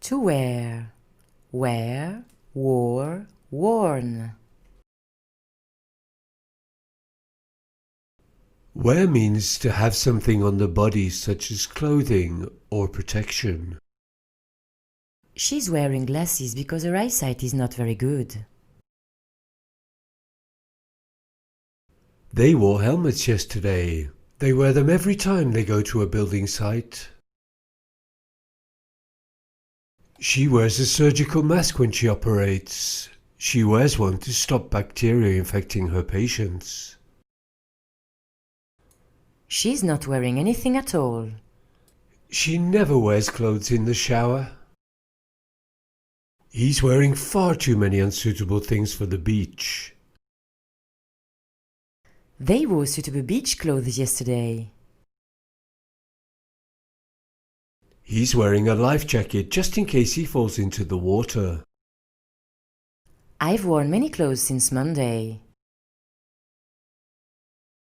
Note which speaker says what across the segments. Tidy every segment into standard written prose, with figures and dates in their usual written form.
Speaker 1: To wear. Wear, wore, worn.
Speaker 2: Wear means to have something on the body such as clothing or protection.
Speaker 1: She's wearing glasses because her eyesight is not very good.
Speaker 2: They wore helmets yesterday. They wear them every time they go to a building site. She wears a surgical mask when she operates. She wears one to stop bacteria infecting her patients.
Speaker 1: She's not wearing anything at all.
Speaker 2: She never wears clothes in the shower. He's wearing far too many unsuitable things for the beach.
Speaker 1: They wore suitable beach clothes yesterday.
Speaker 2: He's wearing a life jacket just in case he falls into the water.
Speaker 1: I've worn many clothes since Monday.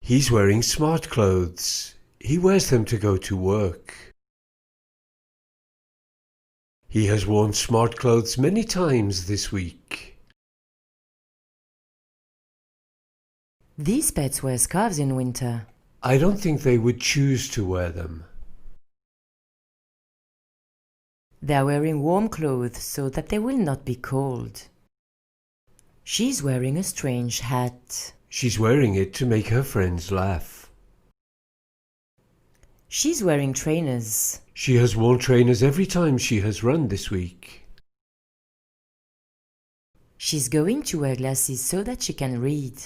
Speaker 2: He's wearing smart clothes. He wears them to go to work. He has worn smart clothes many times this week.
Speaker 1: These pets wear scarves in winter.
Speaker 2: I don't think they would choose to wear them.
Speaker 1: They're wearing warm clothes so that they will not be cold. She's wearing a strange hat.
Speaker 2: She's wearing it to make her friends laugh.
Speaker 1: She's wearing trainers.
Speaker 2: She has worn trainers every time she has run this week.
Speaker 1: She's going to wear glasses so that she can read.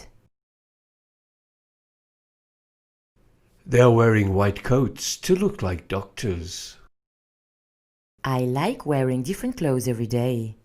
Speaker 2: They are wearing white coats to look like doctors.
Speaker 1: I like wearing different clothes every day.